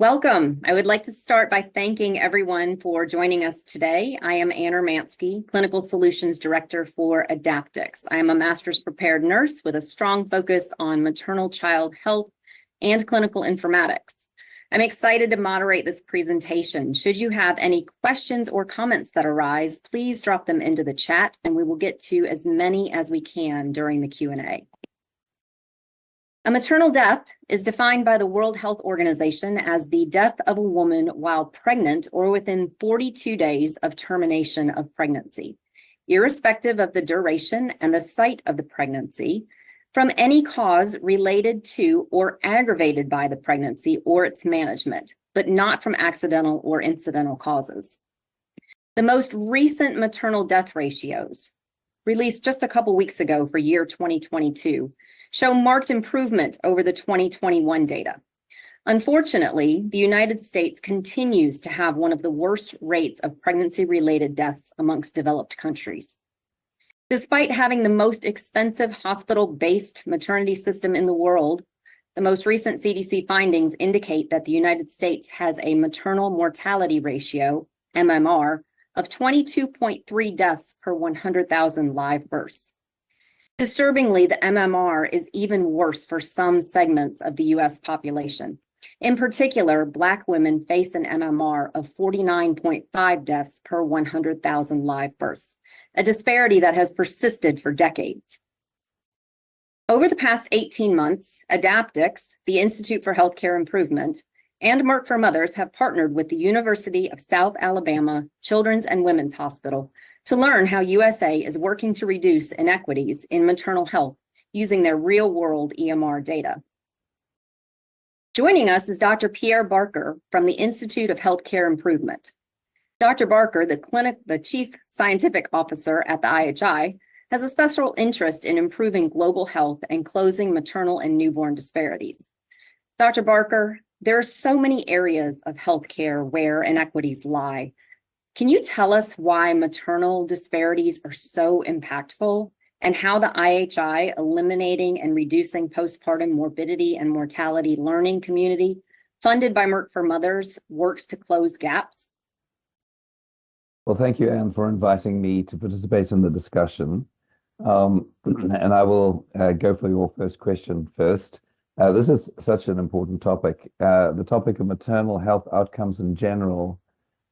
Welcome. I would like to start by thanking everyone for joining us today. I am Anna Mansky, Clinical Solutions Director for AdaptX. I am a master's prepared nurse with a strong focus on maternal child health and clinical informatics. I'm excited to moderate this presentation. Should you have any questions or comments that arise, please drop them into the chat and we will get to as many as we can during the Q&A. A maternal death is defined by the World Health Organization as the death of a woman while pregnant or within 42 days of termination of pregnancy, irrespective of the duration and the site of the pregnancy, from any cause related to or aggravated by the pregnancy or its management, but not from accidental or incidental causes. The most recent maternal death ratios, released just a couple weeks ago for year 2022, show marked improvement over the 2021 data. Unfortunately, the United States continues to have one of the worst rates of pregnancy-related deaths amongst developed countries. Despite having the most expensive hospital-based maternity system in the world, the most recent CDC findings indicate that the United States has a maternal mortality ratio, MMR, of 22.3 deaths per 100,000 live births. Disturbingly, the MMR is even worse for some segments of the U.S. population. In particular, Black women face an MMR of 49.5 deaths per 100,000 live births, a disparity that has persisted for decades. Over the past 18 months, AdaptX, the Institute for Healthcare Improvement, and Merck for Mothers have partnered with the University of South Alabama Children's and Women's Hospital to learn how USA is working to reduce inequities in maternal health using their real-world EMR data. Joining us is Dr. Pierre Barker from the Institute of Healthcare Improvement. Dr. Barker, the Chief Scientific Officer at the IHI, has a special interest in improving global health and closing maternal and newborn disparities. Dr. Barker, there are so many areas of healthcare where inequities lie. Can you tell us why maternal disparities are so impactful and how the IHI Eliminating and Reducing Postpartum Morbidity and Mortality Learning Community, funded by Merck for Mothers, works to close gaps? Well, thank you, Anne, for inviting me to participate in the discussion. And I will go for your first question first. This is such an important topic, the topic of maternal health outcomes in general,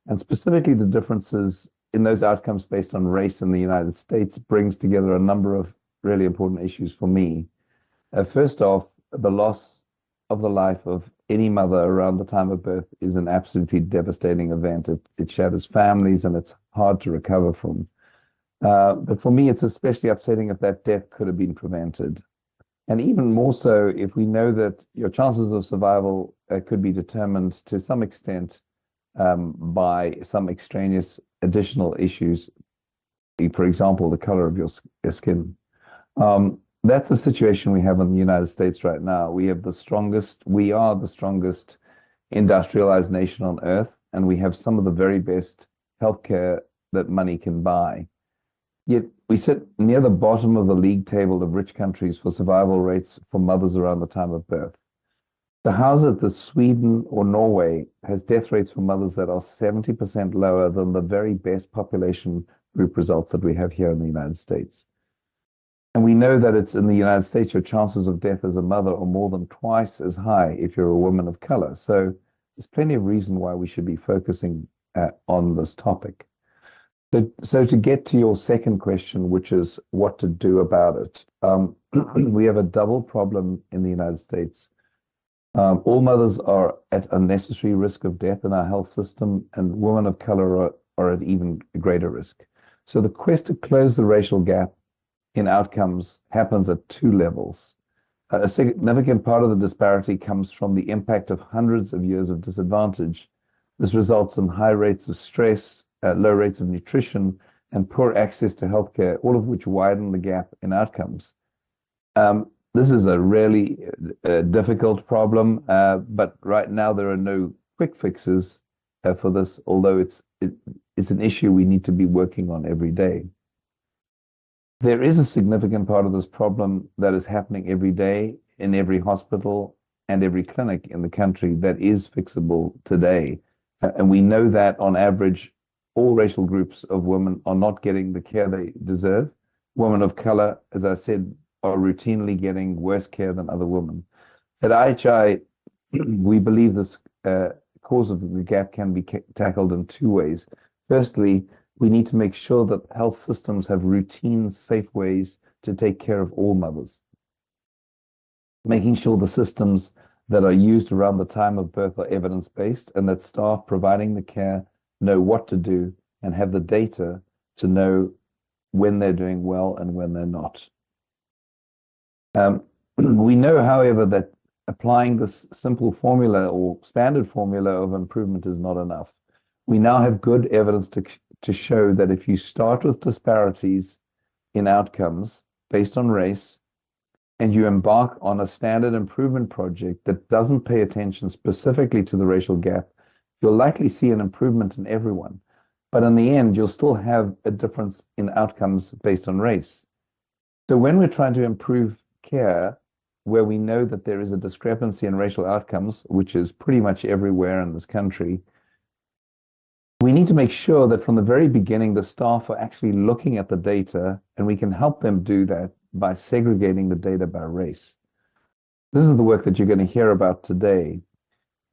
and specifically the differences in those outcomes based on race in the United States brings together a number of really important issues for me. First off, the loss of the life of any mother around the time of birth is an absolutely devastating event. It shatters families and it's hard to recover from. But for me, it's especially upsetting if that death could have been prevented. And even more so if we know that your chances of survival could be determined to some extent by some extraneous additional issues, for example, the color of your skin. That's the situation we have in the United States right now. We are the strongest industrialized nation on earth, and we have some of the very best healthcare that money can buy. Yet we sit near the bottom of the league table of rich countries for survival rates for mothers around the time of birth. So how is it that Sweden or Norway has death rates for mothers that are 70% lower than the very best population group results that we have here in the United States? And we know that it's in the United States, your chances of death as a mother are more than twice as high if you're a woman of color. So there's plenty of reason why we should be focusing on this topic. So to get to your second question, which is what to do about it, we have a double problem in the United States. All mothers are at unnecessary risk of death in our health system, and women of color are at even greater risk. So the quest to close the racial gap in outcomes happens at two levels. A significant part of the disparity comes from the impact of hundreds of years of disadvantage. This results in high rates of stress, low rates of nutrition, and poor access to healthcare, all of which widen the gap in outcomes. This is a really difficult problem, but right now there are no quick fixes for this, although it's an issue we need to be working on every day. There is a significant part of this problem that is happening every day in every hospital and every clinic in the country that is fixable today. And we know that on average, all racial groups of women are not getting the care they deserve. Women of color, as I said, are routinely getting worse care than other women. At IHI, we believe this cause of the gap can be tackled in two ways. Firstly, we need to make sure that health systems have routine, safe ways to take care of all mothers. Making sure the systems that are used around the time of birth are evidence-based and that staff providing the care know what to do and have the data to know when they're doing well and when they're not. We know, however, that applying this simple formula or standard formula of improvement is not enough. We now have good evidence to show that if you start with disparities in outcomes based on race, and you embark on a standard improvement project that doesn't pay attention specifically to the racial gap, you'll likely see an improvement in everyone. But in the end, you'll still have a difference in outcomes based on race. So when we're trying to improve care, where we know that there is a discrepancy in racial outcomes, which is pretty much everywhere in this country, we need to make sure that from the very beginning, the staff are actually looking at the data, and we can help them do that by segregating the data by race. This is the work that you're going to hear about today.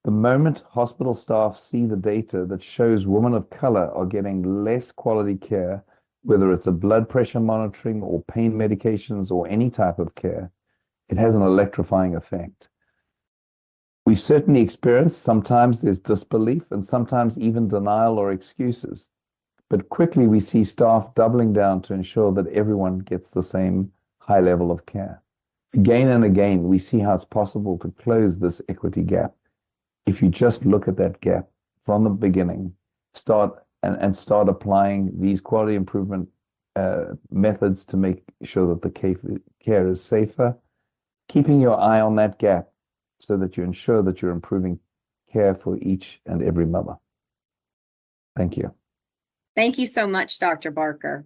The moment hospital staff see the data that shows women of color are getting less quality care, whether it's a blood pressure monitoring or pain medications or any type of care, it has an electrifying effect. We've certainly experienced sometimes there's disbelief and sometimes even denial or excuses. But quickly we see staff doubling down to ensure that everyone gets the same high level of care. Again and again, we see how it's possible to close this equity gap if you just look at that gap from the beginning, start applying these quality improvement methods to make sure that the care is safer, keeping your eye on that gap so that you ensure that you're improving care for each and every mother. Thank you. Thank you so much, Dr. Barker.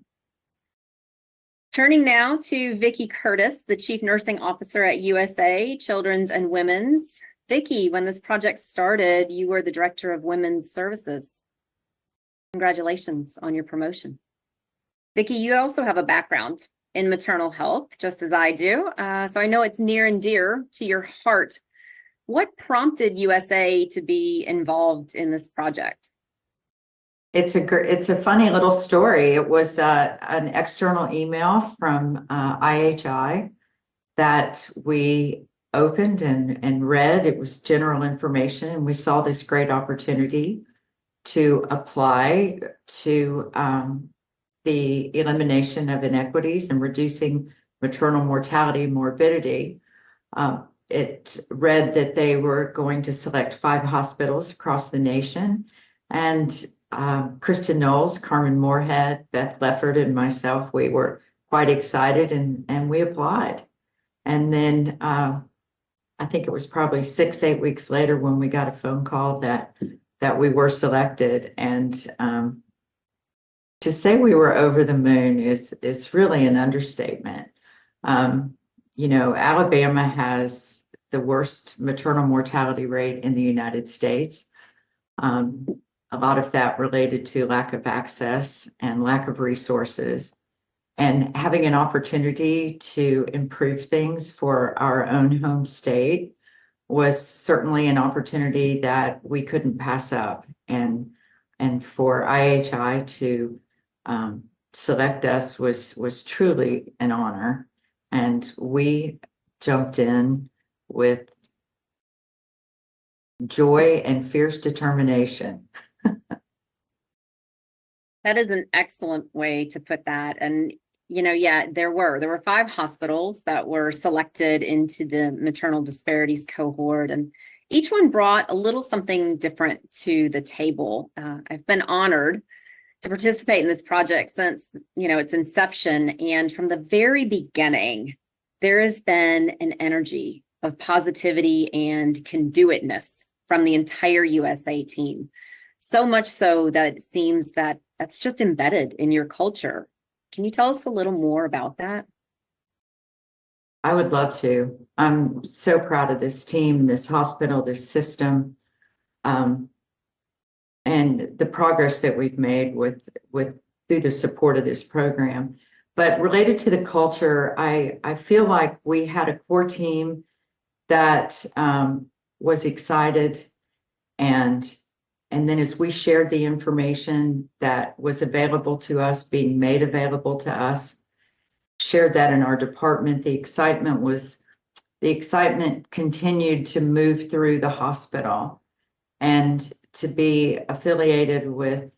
Turning now to Vicki Curtis, the Chief Nursing Officer at USA Children's and Women's. Vicki, when this project started, you were the Director of Women's Services. Congratulations on your promotion. Vicki, you also have a background in maternal health, just as I do, so I know it's near and dear to your heart. What prompted USA to be involved in this project? It's a funny little story. It was an external email from IHI that we opened and read. It was general information, and we saw this great opportunity to apply to the elimination of inequities and reducing maternal mortality and morbidity. It read that they were going to select 5 hospitals across the nation, and Kristen Knowles, Carmen Moorhead, Beth Lefford, and myself, we were quite excited and we applied. And then I think it was probably 6-8 weeks later when we got a phone call that we were selected. And to say we were over the moon is really an understatement. You know, Alabama has the worst maternal mortality rate in the United States. A lot of that related to lack of access and lack of resources. And having an opportunity to improve things for our own home state was certainly an opportunity that we couldn't pass up. And for IHI to select us was truly an honor. And we jumped in with joy and fierce determination. That is an excellent way to put that. And, you know, yeah, there were 5 hospitals that were selected into the maternal disparities cohort, and each one brought a little something different to the table. I've been honored to participate in this project since, you know, its inception. And from the very beginning, there has been an energy of positivity and can-do-itness from the entire USA team. So much so that it seems that that's just embedded in your culture. Can you tell us a little more about that? I would love to. I'm so proud of this team, this hospital, this system, and the progress that we've made with through the support of this program. But related to the culture, I feel like we had a core team that was excited, and then as we shared the information that was available to us, being made available to us, shared that in our department, the excitement continued to move through the hospital, and to be affiliated with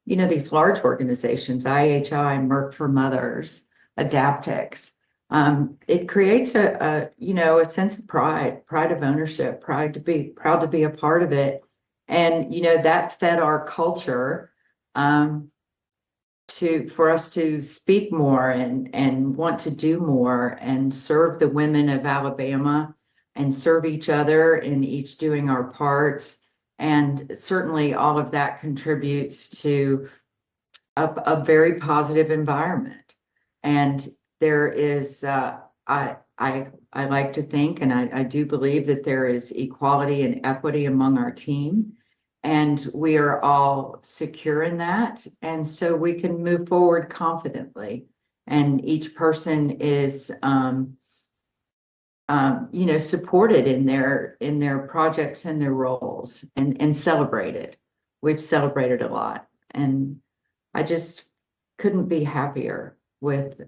these large organizations, IHI, Merck for Mothers, AdaptX. It creates a sense of pride of ownership, proud to be a part of it. And that fed our culture for us to speak more and want to do more and serve the women of Alabama and serve each other in each doing our parts. And certainly all of that contributes to a very positive environment. And there is, I like to think, and I do believe that there is equality and equity among our team. And we are all secure in that. And so we can move forward confidently. And each person is, supported in their projects and their roles and celebrated. We've celebrated a lot. And I just couldn't be happier with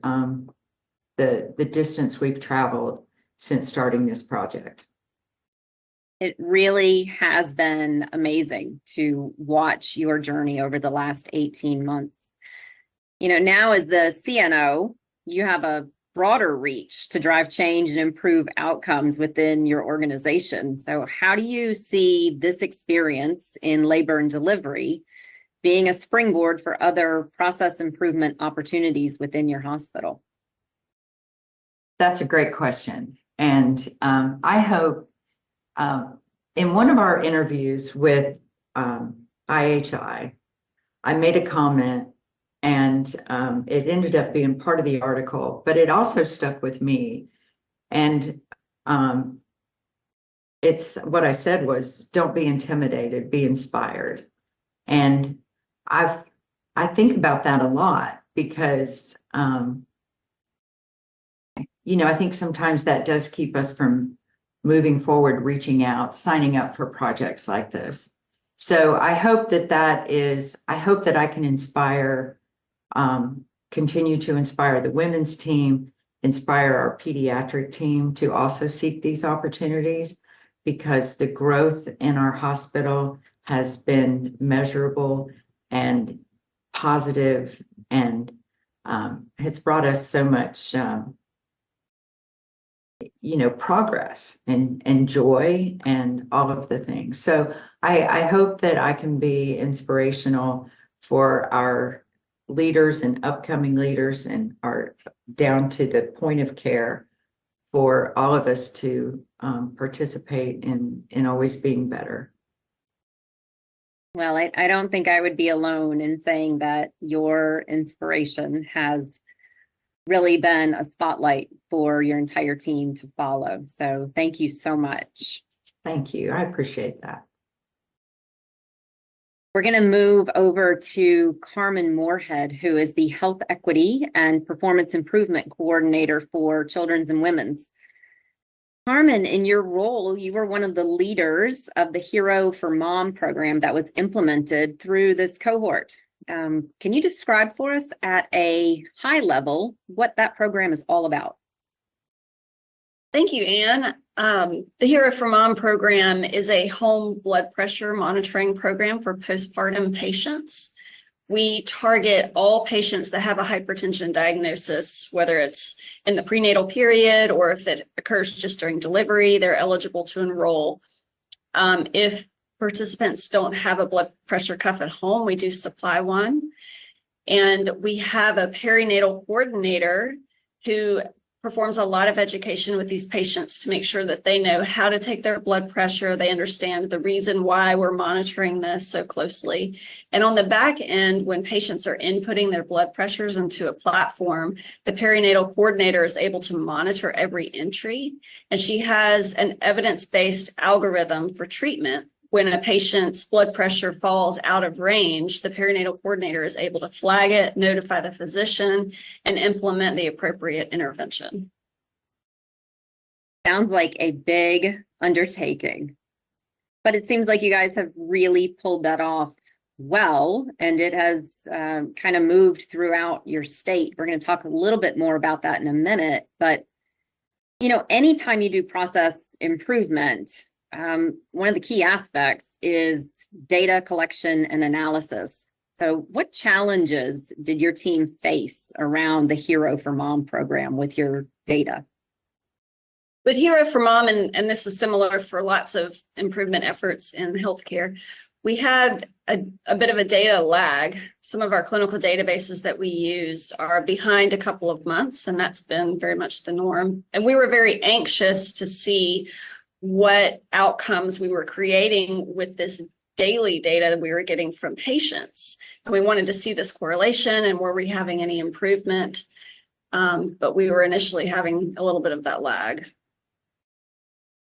the distance we've traveled since starting this project. It really has been amazing to watch your journey over the last 18 months. Now as the CNO, you have a broader reach to drive change and improve outcomes within your organization. So how do you see this experience in labor and delivery being a springboard for other process improvement opportunities within your hospital? That's a great question. And I hope in one of our interviews with IHI, I made a comment, and it ended up being part of the article, but it also stuck with me. And it's what I said was, don't be intimidated, be inspired. And I think about that a lot because I think sometimes that does keep us from moving forward, reaching out, signing up for projects like this. So I hope that I can inspire, continue to inspire the women's team, inspire our pediatric team to also seek these opportunities, because the growth in our hospital has been measurable and positive, and has brought us so much progress and joy and all of the things. So I hope that I can be inspirational for our leaders and upcoming leaders, and are down to the point of care, for all of us to participate in always being better. Well, I don't think I would be alone in saying that your inspiration has really been a spotlight for your entire team to follow. So thank you so much. Thank you. I appreciate that. We're going to move over to Carmen Moorhead, who is the Health Equity and Performance Improvement Coordinator for Children's and Women's. Carmen, in your role, you were one of the leaders of the Hero for Mom program that was implemented through this cohort. Can you describe for us at a high level what that program is all about? Thank you, Anne. The Hero for Mom program is a home blood pressure monitoring program for postpartum patients. We target all patients that have a hypertension diagnosis, whether it's in the prenatal period or if it occurs just during delivery, they're eligible to enroll. If participants don't have a blood pressure cuff at home, we do supply one. And we have a perinatal coordinator who performs a lot of education with these patients to make sure that they know how to take their blood pressure. They understand the reason why we're monitoring this so closely. And on the back end, when patients are inputting their blood pressures into a platform, the perinatal coordinator is able to monitor every entry. And she has an evidence-based algorithm for treatment. When a patient's blood pressure falls out of range, the perinatal coordinator is able to flag it, notify the physician, and implement the appropriate intervention. Sounds like a big undertaking, but it seems like you guys have really pulled that off well, and it has kind of moved throughout your state. We're going to talk a little bit more about that in a minute, but anytime you do process improvement, one of the key aspects is data collection and analysis. So what challenges did your team face around the Hero for Mom program with your data? With Hero for Mom, and this is similar for lots of improvement efforts in healthcare, we had a bit of a data lag. Some of our clinical databases that we use are behind a couple of months, and that's been very much the norm. And we were very anxious to see what outcomes we were creating with this daily data that we were getting from patients. And we wanted to see this correlation and were we having any improvement. But we were initially having a little bit of that lag.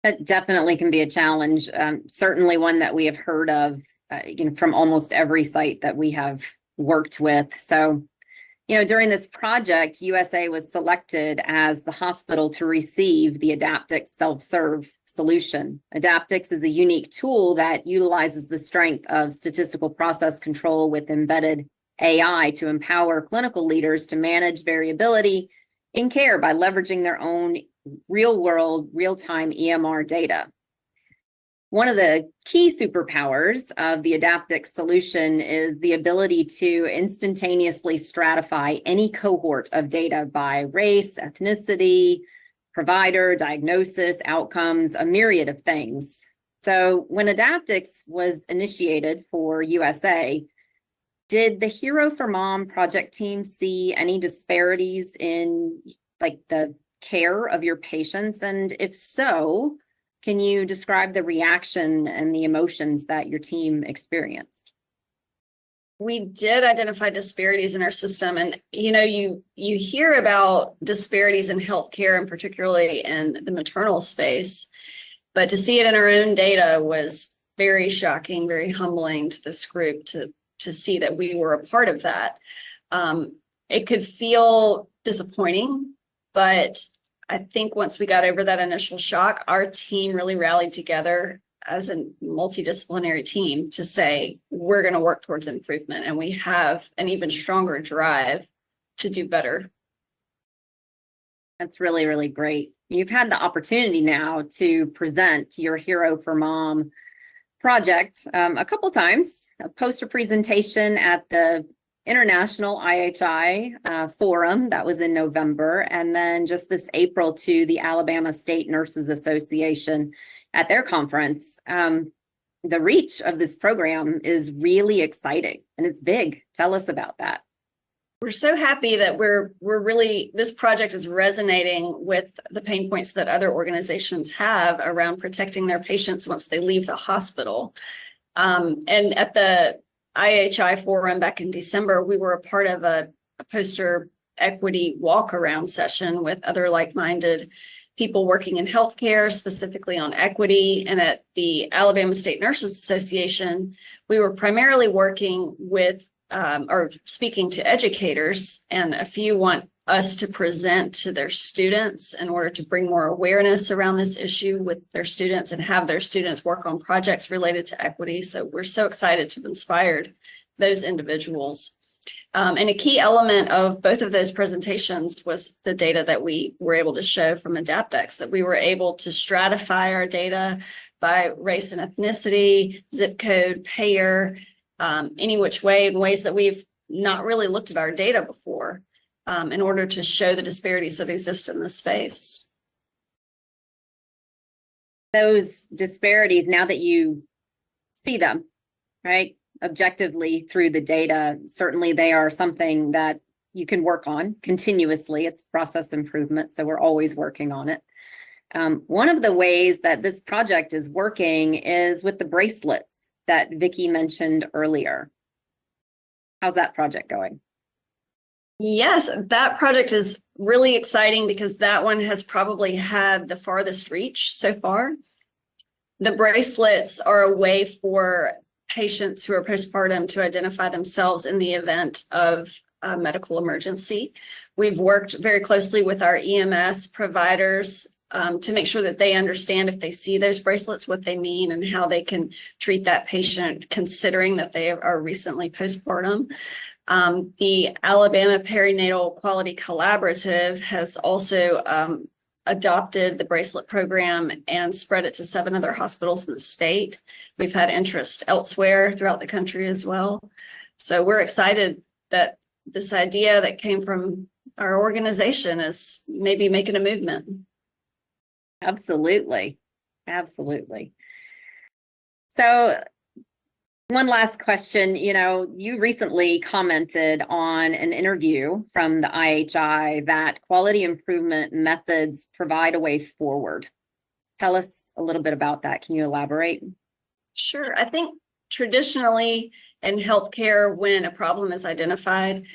That definitely can be a challenge. Certainly one that we have heard of, from almost every site that we have worked with. So, during this project, USA was selected as the hospital to receive the AdaptX self-serve solution. AdaptX is a unique tool that utilizes the strength of statistical process control with embedded AI to empower clinical leaders to manage variability in care by leveraging their own real-world, real-time EMR data. One of the key superpowers of the AdaptX solution is the ability to instantaneously stratify any cohort of data by race, ethnicity, provider, diagnosis, outcomes, a myriad of things. So when AdaptX was initiated for USA, did the Hero for Mom project team see any disparities in the care of your patients? And if so, can you describe the reaction and the emotions that your team experienced? We did identify disparities in our system. And, you hear about disparities in healthcare and particularly in the maternal space, but to see it in our own data was very shocking, very humbling to this group to see that we were a part of that. It could feel disappointing, but I think once we got over that initial shock, our team really rallied together as a multidisciplinary team to say, we're going to work towards improvement, and we have an even stronger drive to do better. That's really, really great. You've had the opportunity now to present your Hero for Mom project a couple times, a poster presentation at the International IHI Forum, that was in November, and then just this April to the Alabama State Nurses Association at their conference. The reach of this program is really exciting and it's big. Tell us about that. We're so happy that this project is resonating with the pain points that other organizations have around protecting their patients once they leave the hospital. And at the IHI Forum back in December, we were a part of a poster equity walk-around session with other like-minded people working in healthcare, specifically on equity. And at the Alabama State Nurses Association, we were primarily working with or speaking to educators, and a few want us to present to their students in order to bring more awareness around this issue with their students and have their students work on projects related to equity. So we're so excited to have inspired those individuals. And a key element of both of those presentations was the data that we were able to show from AdaptX, that we were able to stratify our data by race and ethnicity, zip code, payer, any which way, in ways that we've not really looked at our data before, in order to show the disparities that exist in this space. Those disparities, now that you see them, right, objectively through the data, certainly they are something that you can work on continuously. It's process improvement, so we're always working on it. One of the ways that this project is working is with the bracelets that Vicki mentioned earlier. How's that project going? Yes, that project is really exciting because that one has probably had the farthest reach so far. The bracelets are a way for patients who are postpartum to identify themselves in the event of a medical emergency. We've worked very closely with our EMS providers to make sure that they understand if they see those bracelets, what they mean and how they can treat that patient, considering that they are recently postpartum. The Alabama Perinatal Quality Collaborative has also adopted the bracelet program and spread it to 7 other hospitals in the state. We've had interest elsewhere throughout the country as well. So we're excited that this idea that came from our organization is maybe making a movement. Absolutely. Absolutely. So one last question, you recently commented on an interview from the IHI that quality improvement methods provide a way forward. Tell us a little bit about that. Can you elaborate? Sure. I think traditionally in healthcare, when a problem is identified,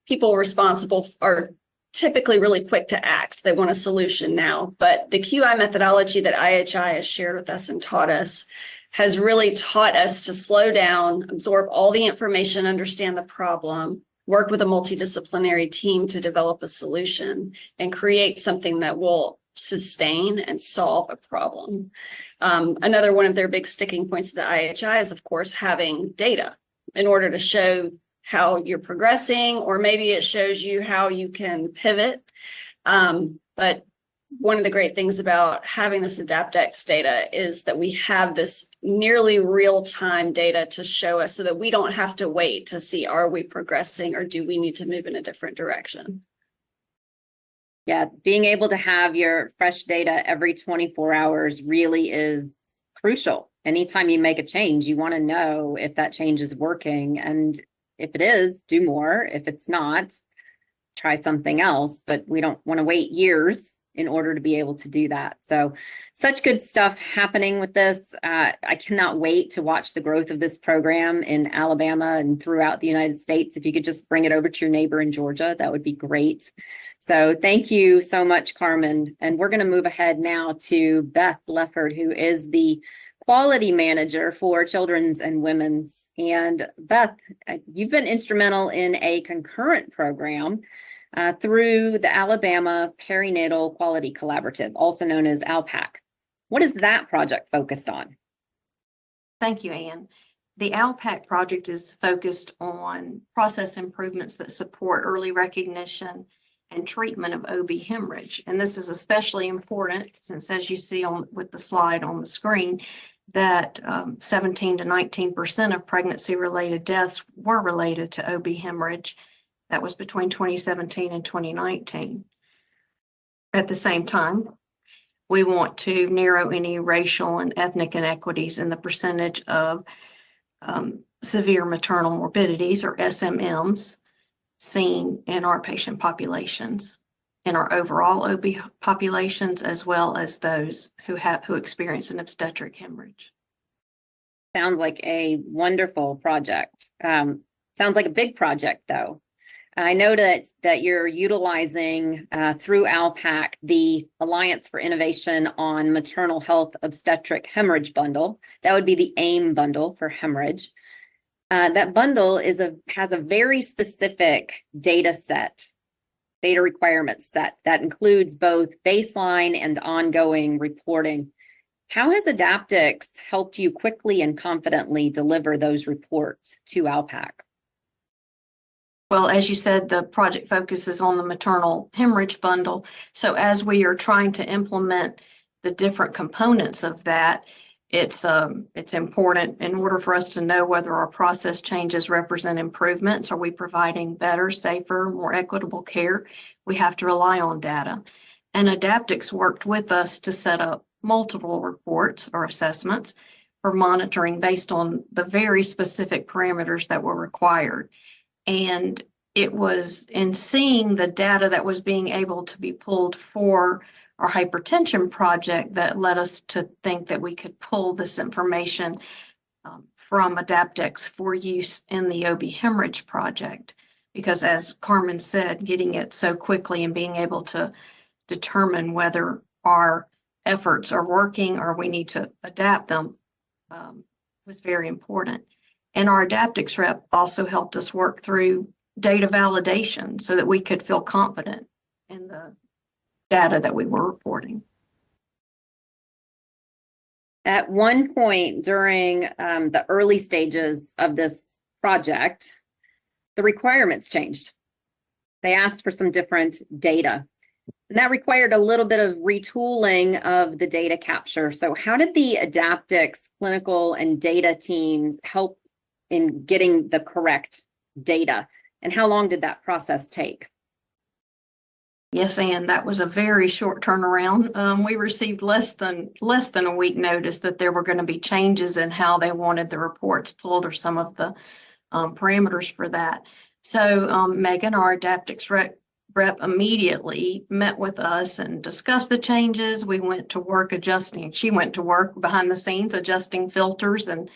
people responsible are typically really quick to act. They want a solution now. But the QI methodology that IHI has shared with us and taught us has really taught us to slow down, absorb all the information, understand the problem, work with a multidisciplinary team to develop a solution, and create something that will sustain and solve a problem. Another one of their big sticking points of the IHI is, of course, having data in order to show how you're progressing, or maybe it shows you how you can pivot. But one of the great things about having this AdaptX data is that we have this nearly real-time data to show us so that we don't have to wait to see, are we progressing or do we need to move in a different direction? Yeah, being able to have your fresh data every 24 hours really is crucial. Anytime you make a change, you want to know if that change is working. And if it is, do more. If it's not, try something else. But we don't want to wait years in order to be able to do that. So such good stuff happening with this. I cannot wait to watch the growth of this program in Alabama and throughout the United States. If you could just bring it over to your neighbor in Georgia, that would be great. So thank you so much, Carmen. And we're going to move ahead now to Beth Lefford, who is the quality manager for Children's and Women's. And Beth, you've been instrumental in a concurrent program through the Alabama Perinatal Quality Collaborative, also known as ALPAC. What is that project focused on? Thank you, Ann. The ALPAC project is focused on process improvements that support early recognition and treatment of OB hemorrhage. And this is especially important since, as you see with the slide on the screen, that 17 to 19% of pregnancy-related deaths were related to OB hemorrhage. That was between 2017 and 2019. At the same time, we want to narrow any racial and ethnic inequities in the percentage of severe maternal morbidities, or SMMs, seen in our patient populations, in our overall OB populations, as well as those who experience an obstetric hemorrhage. Sounds like a wonderful project. Sounds like a big project, though. I know that you're utilizing through ALPAC the Alliance for Innovation on Maternal Health Obstetric Hemorrhage Bundle. That would be the AIM bundle for hemorrhage. That bundle has a very specific data requirement set that includes both baseline and ongoing reporting. How has AdaptX helped you quickly and confidently deliver those reports to ALPAC? Well, as you said, the project focuses on the maternal hemorrhage bundle. So as we are trying to implement the different components of that, it's important in order for us to know whether our process changes represent improvements. Are we providing better, safer, more equitable care? We have to rely on data. And AdaptX worked with us to set up multiple reports or assessments for monitoring based on the very specific parameters that were required. And it was in seeing the data that was being able to be pulled for our hypertension project that led us to think that we could pull this information from AdaptX for use in the OB hemorrhage project. Because as Carmen said, getting it so quickly and being able to determine whether our efforts are working or we need to adapt them was very important. And our AdaptX rep also helped us work through data validation so that we could feel confident in the data that we were reporting. At one point during the early stages of this project, the requirements changed. They asked for some different data, and that required a little bit of retooling of the data capture. So how did the AdaptX clinical and data teams help in getting the correct data? And how long did that process take? Yes, Ann, that was a very short turnaround. We received less than a week notice that there were going to be changes in how they wanted the reports pulled or some of the parameters for that. So Megan, our AdaptX rep, immediately met with us and discussed the changes. We went to work adjusting. She went to work behind the scenes adjusting filters and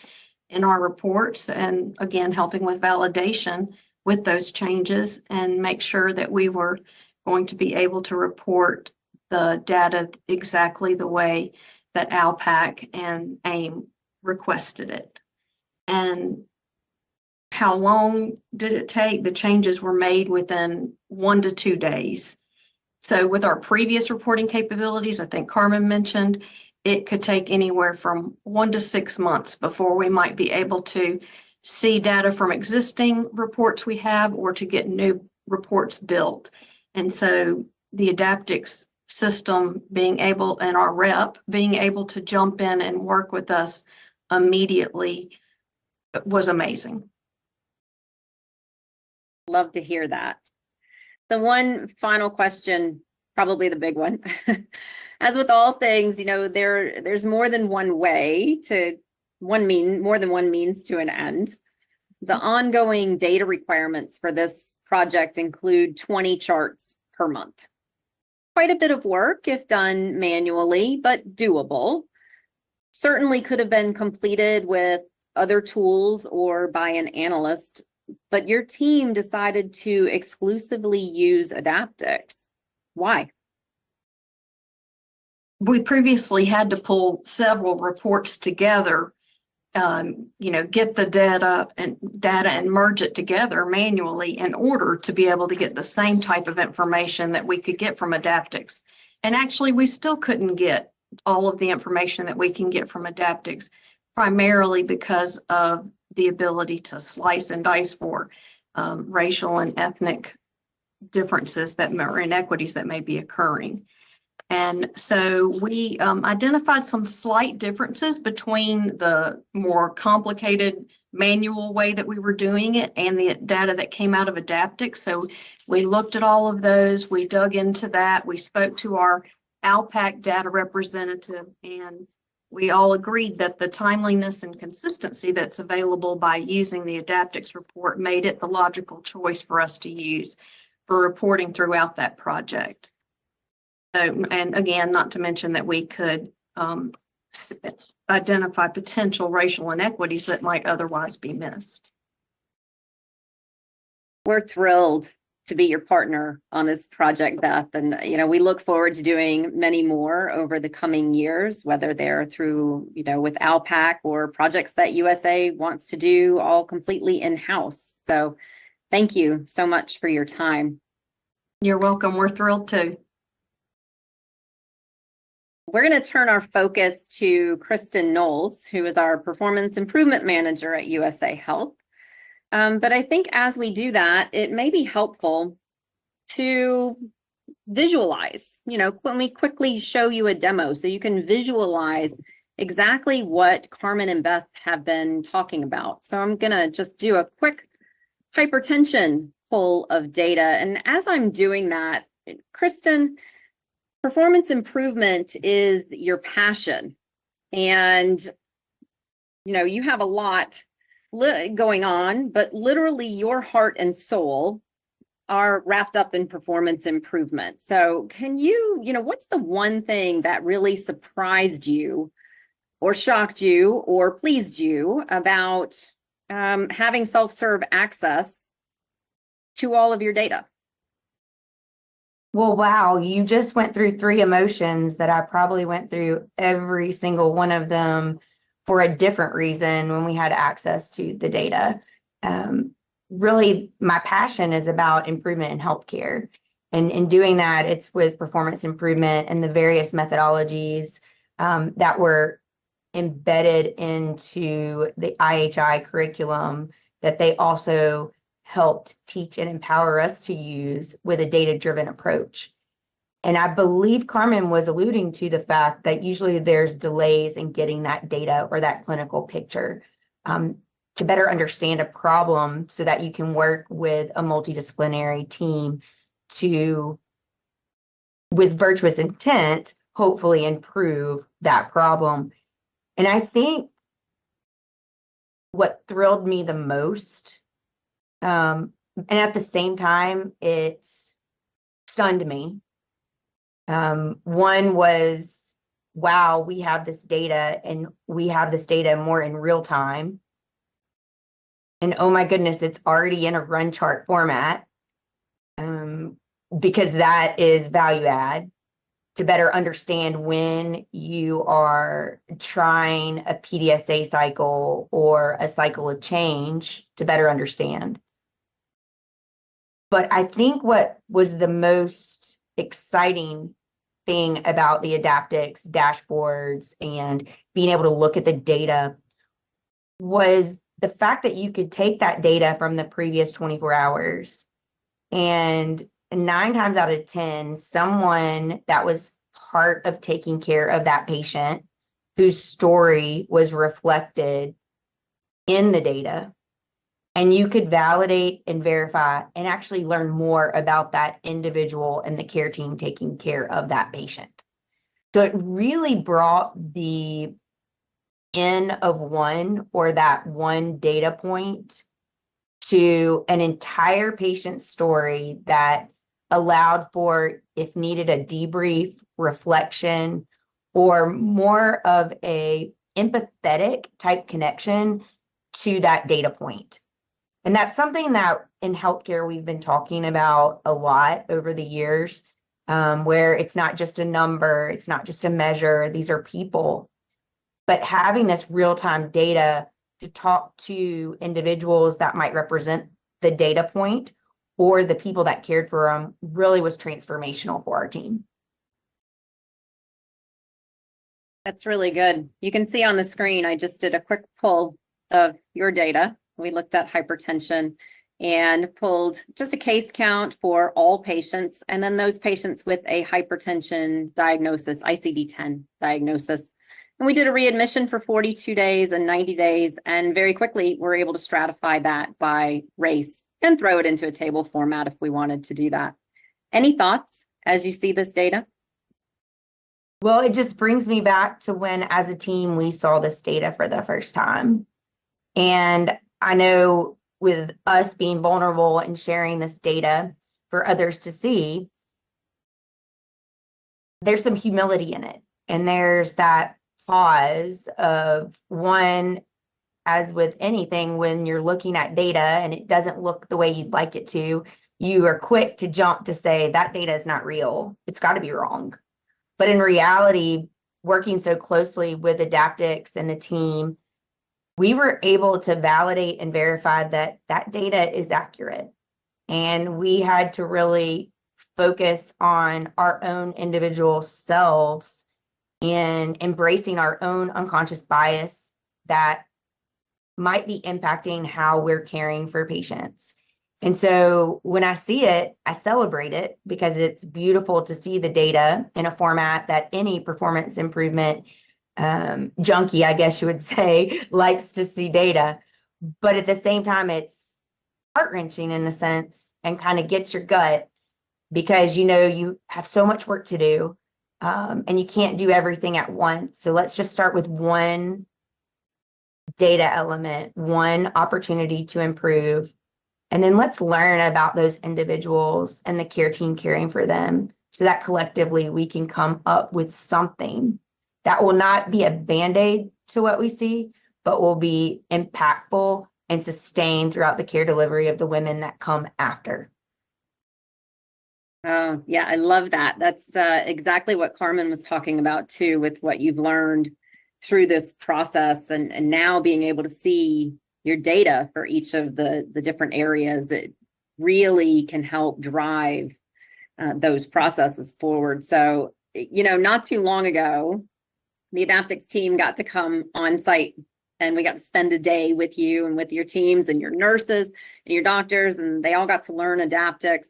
in our reports, and again helping with validation with those changes and make sure that we were going to be able to report the data exactly the way that ALPAC and AIM requested it. And how long did it take? The changes were made within 1 to 2 days. So with our previous reporting capabilities, I think Carmen mentioned, it could take anywhere from 1 to 6 months before we might be able to see data from existing reports we have or to get new reports built. And so the AdaptX system being able, and our rep being able to jump in and work with us immediately was amazing. Love to hear that. The one final question, probably the big one. As with all things, you know, there's more than one way to more than one means to an end. The ongoing data requirements for this project include 20 charts per month. Quite a bit of work if done manually, but doable. Certainly could have been completed with other tools or by an analyst, but your team decided to exclusively use AdaptX. Why? We previously had to pull several reports together, get the data and merge it together manually in order to be able to get the same type of information that we could get from AdaptX. And actually, we still couldn't get all of the information that we can get from AdaptX, primarily because of the ability to slice and dice for racial and ethnic differences or inequities that may be occurring. And so we identified some slight differences between the more complicated manual way that we were doing it and the data that came out of AdaptX. So we looked at all of those, we dug into that, we spoke to our ALPAC data representative, and we all agreed that the timeliness and consistency that's available by using the AdaptX report made it the logical choice for us to use for reporting throughout that project. So, and again, not to mention that we could identify potential racial inequities that might otherwise be missed. We're thrilled to be your partner on this project, Beth. And, we look forward to doing many more over the coming years, whether they're through, with ALPAC or projects that USA wants to do all completely in-house. So thank you so much for your time. You're welcome. We're thrilled too. We're going to turn our focus to Kristen Knowles, who is our Performance Improvement Manager at USA Health. But I think as we do that, it may be helpful to visualize, when we quickly show you a demo so you can visualize exactly what Carmen and Beth have been talking about. So I'm going to just do a quick hypertension pull of data. And as I'm doing that, Kristen, performance improvement is your passion, and you have a lot going on, but literally your heart and soul are wrapped up in performance improvement. So can you, what's the one thing that really surprised you or shocked you or pleased you about having self-serve access to all of your data? Well, wow, you just went through 3 emotions that I probably went through every single one of them for a different reason when we had access to the data. Really, my passion is about improvement in healthcare. And in doing that, it's with performance improvement and the various methodologies that were embedded into the IHI curriculum that they also helped teach and empower us to use with a data-driven approach. And I believe Carmen was alluding to the fact that usually there's delays in getting that data or that clinical picture to better understand a problem so that you can work with a multidisciplinary team to, with virtuous intent, hopefully improve that problem. And I think what thrilled me the most, and at the same time, it stunned me. One was, wow, we have this data and we have this data more in real time. And oh my goodness, it's already in a run chart format because that is value add to better understand when you are trying a PDSA cycle or a cycle of change to better understand. But I think what was the most exciting thing about the AdaptX dashboards and being able to look at the data was the fact that you could take that data from the previous 24 hours and 9 times out of 10, someone that was part of taking care of that patient whose story was reflected in the data. And you could validate and verify and actually learn more about that individual and the care team taking care of that patient. So it really brought the N of one or that one data point to an entire patient story that allowed for, if needed, a debrief, reflection, or more of a empathetic type connection to that data point. And that's something that in healthcare we've been talking about a lot over the years, where it's not just a number, it's not just a measure, these are people. But having this real-time data to talk to individuals that might represent the data point or the people that cared for them really was transformational for our team. That's really good. You can see on the screen, I just did a quick pull of your data. We looked at hypertension and pulled just a case count for all patients, and then those patients with a hypertension diagnosis, ICD-10 diagnosis. And we did a readmission for 42 days and 90 days, and very quickly we're able to stratify that by race and throw it into a table format if we wanted to do that. Any thoughts as you see this data? Well, it just brings me back to when, as a team, we saw this data for the first time. And I know with us being vulnerable and sharing this data for others to see, there's some humility in it. And there's that pause of one, as with anything, when you're looking at data and it doesn't look the way you'd like it to, you are quick to jump to say that data is not real. It's got to be wrong. But in reality, working so closely with AdaptX and the team, we were able to validate and verify that that data is accurate. And we had to really focus on our own individual selves in embracing our own unconscious bias that might be impacting how we're caring for patients. And so when I see it, I celebrate it because it's beautiful to see the data in a format that any performance improvement junkie, I guess you would say, likes to see data. But at the same time, it's heart-wrenching in a sense and kind of gets your gut because you know you have so much work to do and you can't do everything at once. So let's just start with one data element, one opportunity to improve, And then let's learn about those individuals and the care team caring for them so that collectively we can come up with something that will not be a Band-Aid to what we see, but will be impactful and sustained throughout the care delivery of the women that come after. Oh, yeah, I love that. That's exactly what Carmen was talking about too, with what you've learned through this process and now being able to see your data for each of the different areas. It really can help drive those processes forward. So, not too long ago, the AdaptX team got to come on site and we got to spend a day with you and with your teams and your nurses and your doctors, and they all got to learn AdaptX.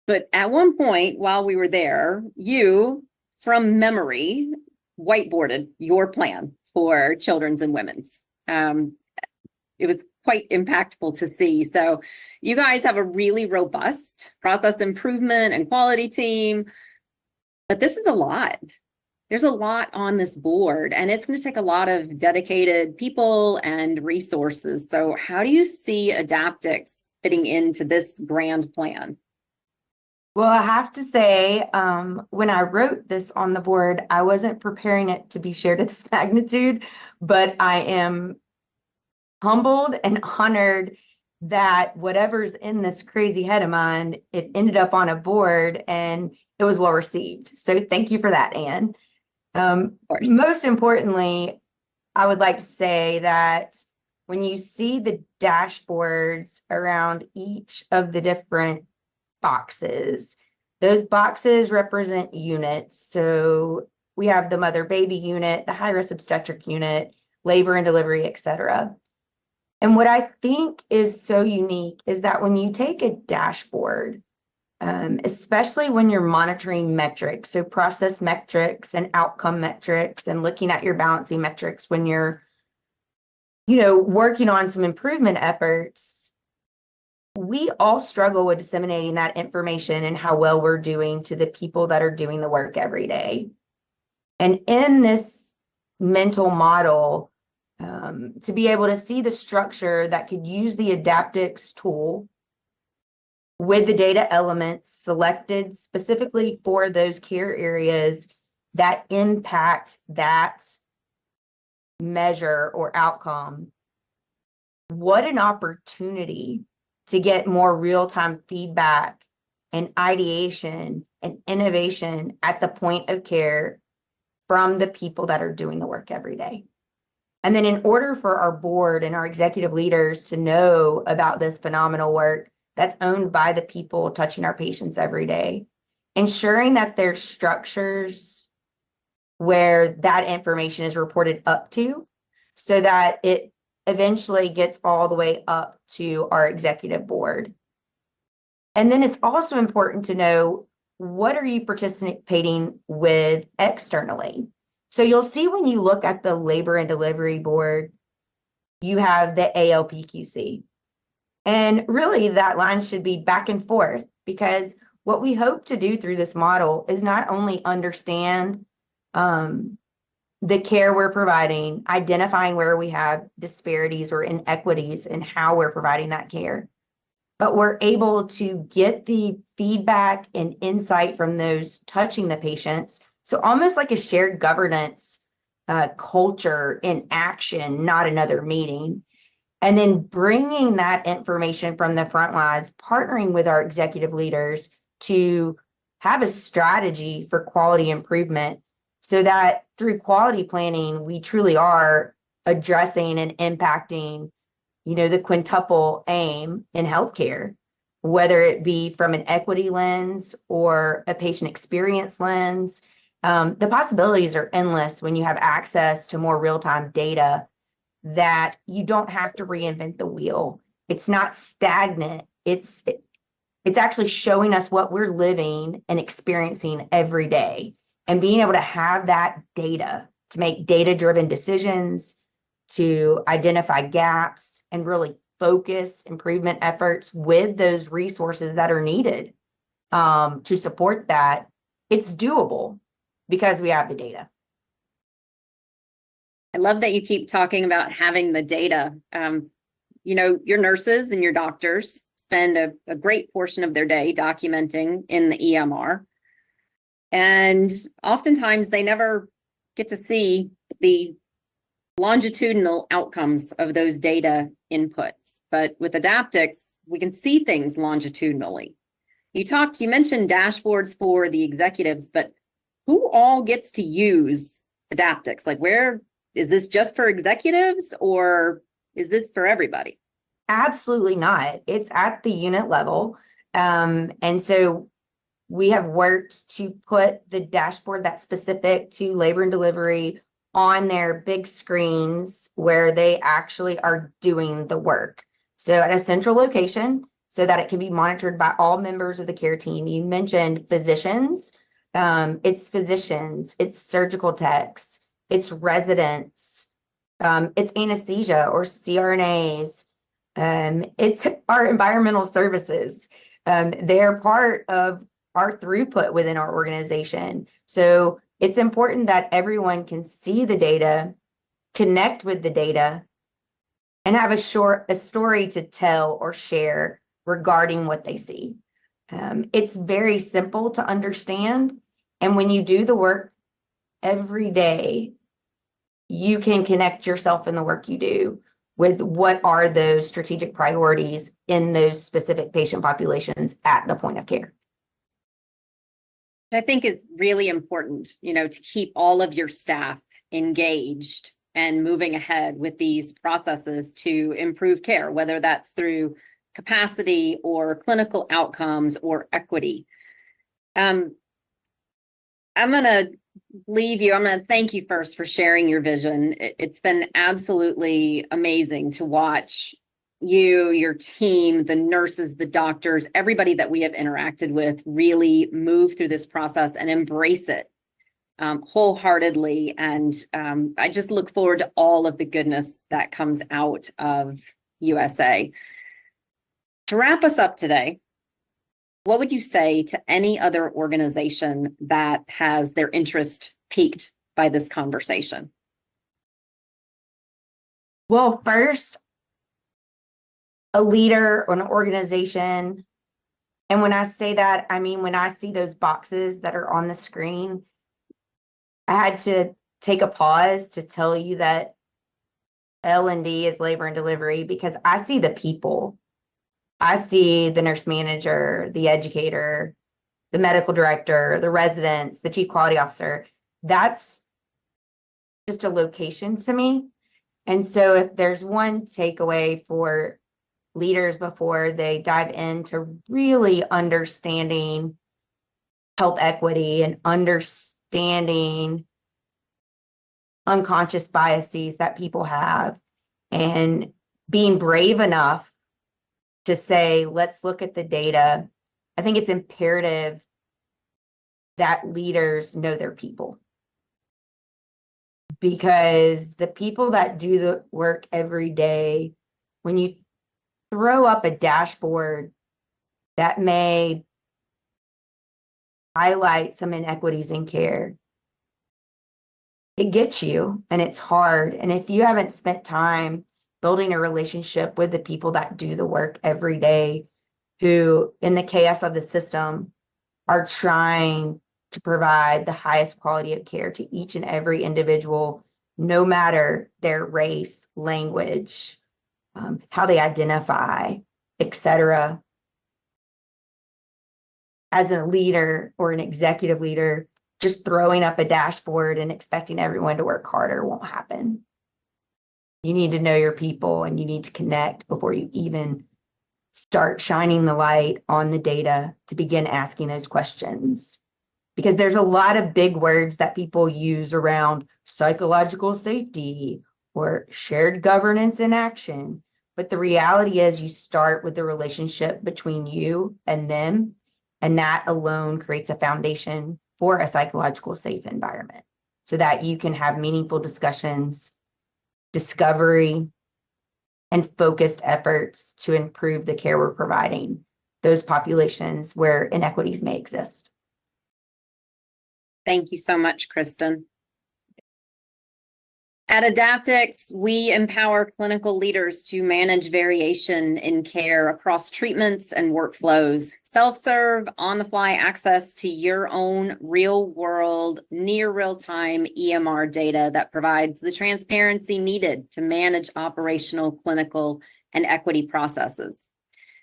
But at one point while we were there, you, from memory, whiteboarded your plan for children's and women's. It was quite impactful to see. So you guys have a really robust process improvement and quality team, but this is a lot. There's a lot on this board, and it's going to take a lot of dedicated people and resources. So how do you see AdaptX fitting into this grand plan? Well, I have to say, when I wrote this on the board, I wasn't preparing it to be shared at this magnitude, but I am humbled and honored that whatever's in this crazy head of mine, it ended up on a board and it was well received. So thank you for that, Anne. Most importantly, I would like to say that when you see the dashboards around each of the different boxes, those boxes represent units. So we have the mother baby unit, the high risk obstetric unit, labor and delivery, etc. And what I think is so unique is that when you take a dashboard, especially when you're monitoring metrics, so process metrics and outcome metrics and looking at your balancing metrics when you're, working on some improvement efforts, we all struggle with disseminating that information and how well we're doing to the people that are doing the work every day. And in this mental model, to be able to see the structure that could use the AdaptX tool with the data elements selected specifically for those care areas that impact that measure or outcome, what an opportunity to get more real-time feedback and ideation and innovation at the point of care from the people that are doing the work every day. And then in order for our board and our executive leaders to know about this phenomenal work that's owned by the people touching our patients every day, ensuring that there's structures where that information is reported up to so that it eventually gets all the way up to our executive board. And then it's also important to know, what are you participating with externally? So you'll see when you look at the labor and delivery board, you have the ALPQC. And really that line should be back and forth, because what we hope to do through this model is not only understand the care we're providing, identifying where we have disparities or inequities in how we're providing that care, but we're able to get the feedback and insight from those touching the patients. So almost like a shared governance culture in action, not another meeting. And then bringing that information from the front lines, partnering with our executive leaders to have a strategy for quality improvement, so that through quality planning, we truly are addressing and impacting, the quintuple aim in healthcare, whether it be from an equity lens or a patient experience lens. The possibilities are endless when you have access to more real-time data, that you don't have to reinvent the wheel. It's not stagnant. It's actually showing us what we're living and experiencing every day, and being able to have that data to make data-driven decisions, to identify gaps and really focus improvement efforts with those resources that are needed to support that. It's doable because we have the data. I love that you keep talking about having the data. your nurses and your doctors spend a great portion of their day documenting in the EMR. And oftentimes they never get to see the longitudinal outcomes of those data inputs. But with AdaptX, we can see things longitudinally. You mentioned dashboards for the executives, but who all gets to use AdaptX? Like, where is this just for executives, or is this for everybody? Absolutely not. It's at the unit level. And so we have worked to put the dashboard that's specific to labor and delivery on their big screens where they actually are doing the work. So at a central location, so that it can be monitored by all members of the care team. You mentioned physicians. It's physicians, it's surgical techs, it's residents, it's anesthesia or CRNAs. It's our environmental services. They're part of our throughput within our organization. So it's important that everyone can see the data, connect with the data, and have a story to tell or share regarding what they see. It's very simple to understand. And when you do the work every day, you can connect yourself in the work you do with what are those strategic priorities in those specific patient populations at the point of care. I think is really important, to keep all of your staff engaged and moving ahead with these processes to improve care, whether that's through capacity or clinical outcomes or equity. I'm going to thank you first for sharing your vision. It's been absolutely amazing to watch you, your team, the nurses, the doctors, everybody that we have interacted with really move through this process and embrace it wholeheartedly. And I just look forward to all of the goodness that comes out of USA. To wrap us up today, what would you say to any other organization that has their interest piqued by this conversation? Well, first, a leader or an organization, and when I say that, I mean, when I see those boxes that are on the screen, I had to take a pause to tell you that L&D is labor and delivery, because I see the people. I see the nurse manager, the educator, the medical director, the residents, the chief quality officer. That's just a location to me. And so if there's one takeaway for leaders before they dive into really understanding health equity and understanding unconscious biases that people have, and being brave enough to say, let's look at the data, I think it's imperative that leaders know their people. Because the people that do the work every day, when you throw up a dashboard that may highlight some inequities in care, it gets you and it's hard. And if you haven't spent time building a relationship with the people that do the work every day, who in the chaos of the system are trying to provide the highest quality of care to each and every individual, no matter their race, language, how they identify, etc. As a leader or an executive leader, just throwing up a dashboard and expecting everyone to work harder won't happen. You need to know your people and you need to connect before you even start shining the light on the data to begin asking those questions. Because there's a lot of big words that people use around psychological safety or shared governance in action. But the reality is you start with the relationship between you and them, and that alone creates a foundation for a psychological safe environment so that you can have meaningful discussions, discovery, and focused efforts to improve the care we're providing those populations where inequities may exist. Thank you so much, Kristen. At AdaptX, we empower clinical leaders to manage variation in care across treatments and workflows. Self-serve, on-the-fly access to your own real-world, near real-time EMR data that provides the transparency needed to manage operational, clinical, and equity processes.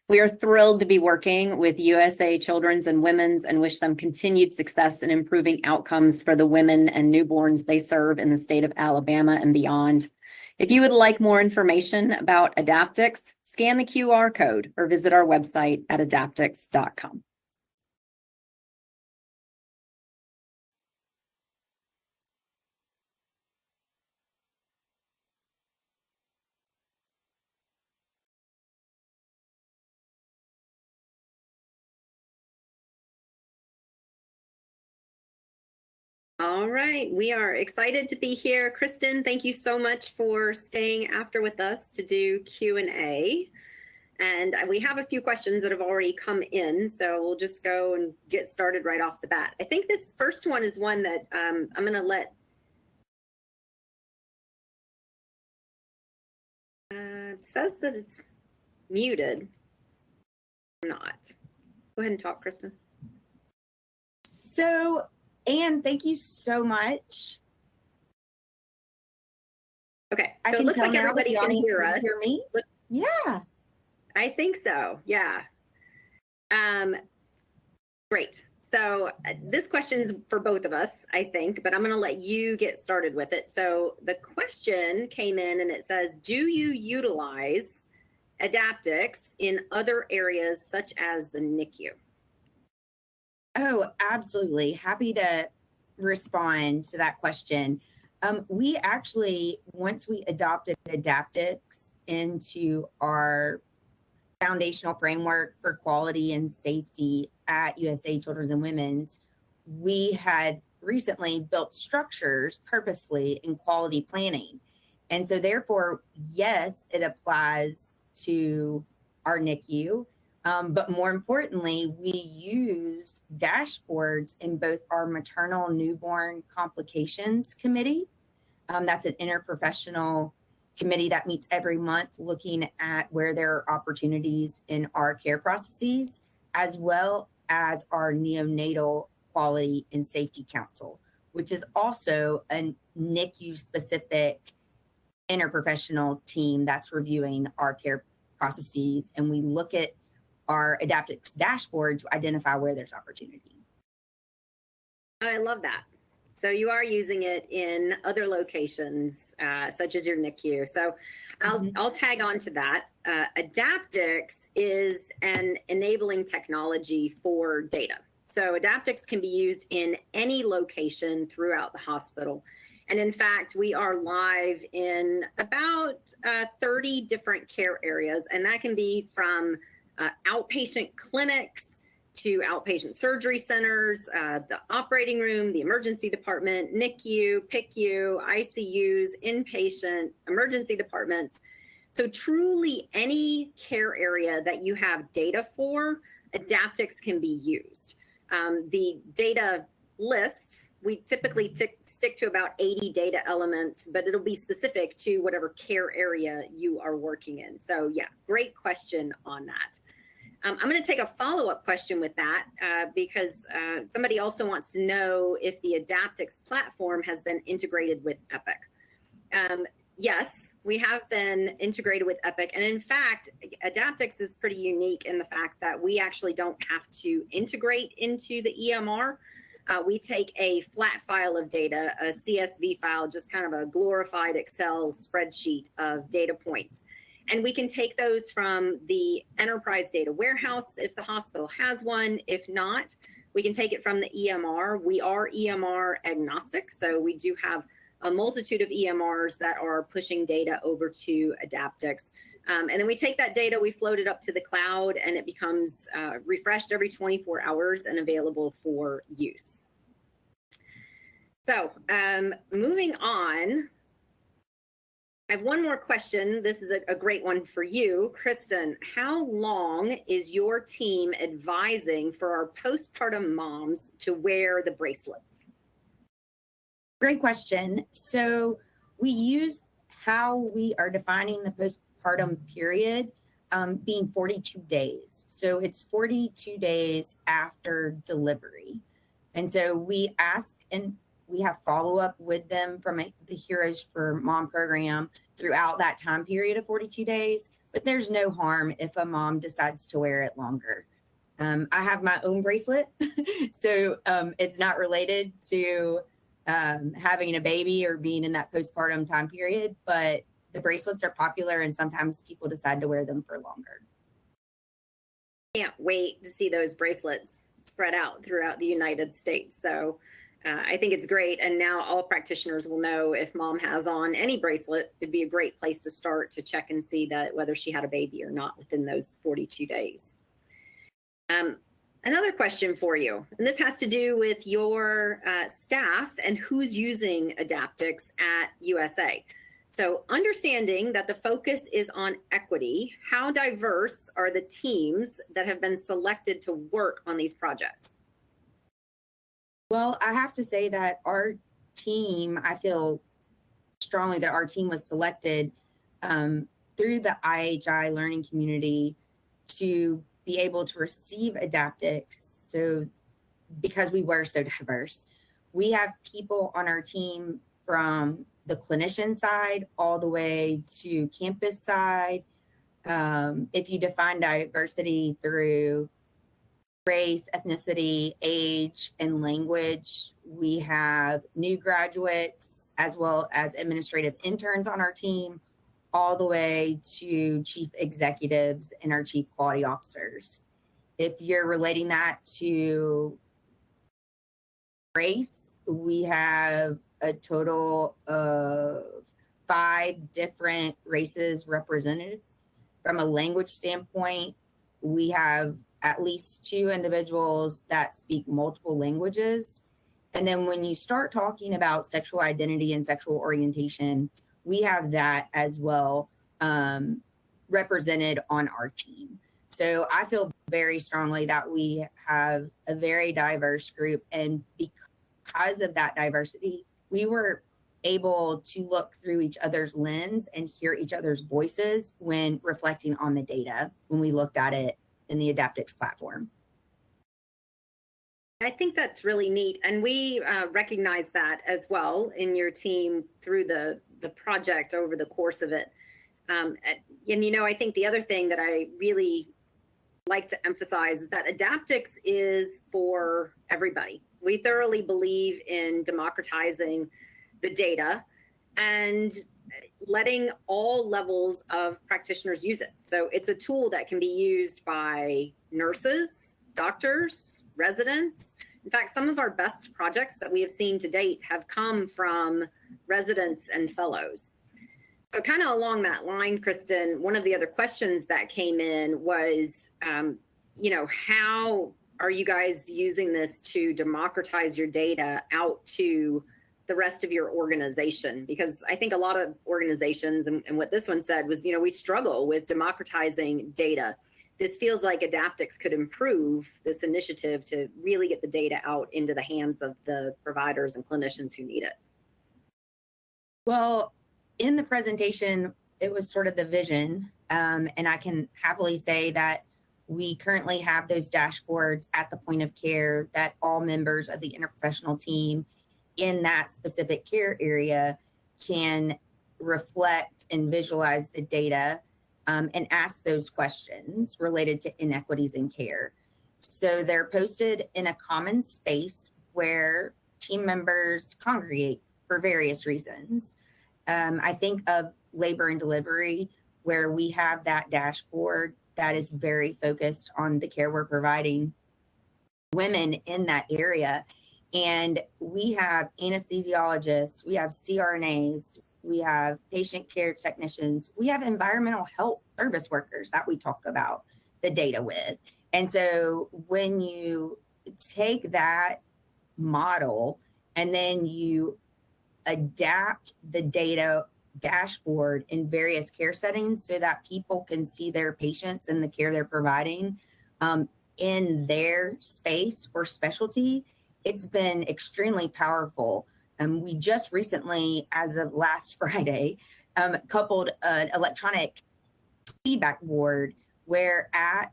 We are thrilled to be working with USA Children's and Women's and wish them continued success in improving outcomes for the women and newborns they serve in the state of Alabama and beyond. If you would like more information about AdaptX, scan the QR code or visit our website at adaptx.com. All right, we are excited to be here. Kristen, thank you so much for staying after with us to do Q&A. And we have a few questions that have already come in, so we'll just go and get started right off the bat. I think this first one is one that I'm going to let it says that it's muted. Not. Go ahead and talk, Kristen. So, Anne, thank you so much. Okay, I so it can looks tell like now that everybody the can audience hear can us. hear me. Yeah. I think so, yeah. Great. So this question's for both of us, I think, but I'm going to let you get started with it. So the question came in and it says, do you utilize AdaptX in other areas such as the NICU? Oh, absolutely. Happy to respond to that question. We actually, once we adopted AdaptX into our foundational framework for quality and safety at USA Children's and Women's, we had recently built structures purposely in quality planning. And so therefore, yes, it applies to our NICU. But more importantly, we use dashboards in both our maternal newborn complications committee. That's an interprofessional committee that meets every month looking at where there are opportunities in our care processes, as well as our neonatal quality and safety council, which is also a NICU specific interprofessional team that's reviewing our care processes. And we look at our AdaptX dashboard to identify where there's opportunity. I love that. So you are using it in other locations, such as your NICU. So I'll tag on to that. AdaptX is an enabling technology for data. So AdaptX can be used in any location throughout the hospital. And in fact, we are live in about 30 different care areas, and that can be from outpatient clinics to outpatient surgery centers, the operating room, the emergency department, NICU, PICU, ICUs, inpatient, emergency departments. So truly any care area that you have data for, AdaptX can be used. The data lists, we typically stick to about 80 data elements, but it'll be specific to whatever care area you are working in. So yeah, great question on that. I'm going to take a follow-up question with that because somebody also wants to know if the AdaptX platform has been integrated with Epic. Yes, we have been integrated with Epic. And in fact, AdaptX is pretty unique in the fact that we actually don't have to integrate into the EMR. We take a flat file of data, a CSV file, just kind of a glorified Excel spreadsheet of data points. And we can take those from the enterprise data warehouse if the hospital has one. If not, we can take it from the EMR. We are EMR agnostic, so we do have a multitude of EMRs that are pushing data over to AdaptX. And then we take that data, we float it up to the cloud, and it becomes refreshed every 24 hours and available for use. So moving on, I have one more question. This is a great one for you, Kristen. How long is your team advising for our postpartum moms to wear the bracelets? Great question. So we use how we are defining the postpartum period being 42 days. So it's 42 days after delivery. And so we ask and we have follow-up with them from the Heroes for Mom program throughout that time period of 42 days. But there's no harm if a mom decides to wear it longer. I have my own bracelet, so it's not related to having a baby or being in that postpartum time period, but the bracelets are popular and sometimes people decide to wear them for longer. Can't wait to see those bracelets spread out throughout the United States. So I think it's great. And now all practitioners will know if mom has on any bracelet, it'd be a great place to start to check and see that whether she had a baby or not within those 42 days. Another question for you, and this has to do with your staff and who's using AdaptX at USA. So understanding that the focus is on equity, how diverse are the teams that have been selected to work on these projects? Well, I have to say that our team, I feel strongly that our team was selected through the IHI learning community to be able to receive AdaptX. So because we were so diverse, we have people on our team from the clinician side all the way to campus side. If you define diversity through race, ethnicity, age, and language, we have new graduates as well as administrative interns on our team, all the way to chief executives and our chief quality officers. If you're relating that to race, we have a total of 5 different races represented. From a language standpoint, we have at least 2 individuals that speak multiple languages. And then when you start talking about sexual identity and sexual orientation, we have that as well represented on our team. So I feel very strongly that we have a very diverse group. And because of that diversity, we were able to look through each other's lens and hear each other's voices when reflecting on the data when we looked at it in the AdaptX platform. I think that's really neat. And we recognize that as well in your team through the project over the course of it. And, you know, I think the other thing that I really like to emphasize is that AdaptX is for everybody. We thoroughly believe in democratizing the data and letting all levels of practitioners use it. So it's a tool that can be used by nurses, doctors, residents. In fact, some of our best projects that we have seen to date have come from residents and fellows. So kind of along that line, Kristen, one of the other questions that came in was, you know, how are you guys using this to democratize your data out to the rest of your organization? Because I think a lot of organizations, and what this one said was, you know, we struggle with democratizing data. This feels like AdaptX could improve this initiative to really get the data out into the hands of the providers and clinicians who need it. Well, in the presentation, it was sort of the vision, and I can happily say that we currently have those dashboards at the point of care that all members of the interprofessional team in that specific care area can reflect and visualize the data and ask those questions related to inequities in care. So they're posted in a common space where team members congregate for various reasons. I think of labor and delivery, where we have that dashboard that is very focused on the care we're providing women in that area. And we have anesthesiologists, we have CRNAs, we have patient care technicians, we have environmental health service workers that we talk about the data with. And so when you take that model and then you adapt the data dashboard in various care settings so that people can see their patients and the care they're providing in their space or specialty, it's been extremely powerful We just recently, as of last Friday, coupled an electronic feedback board where at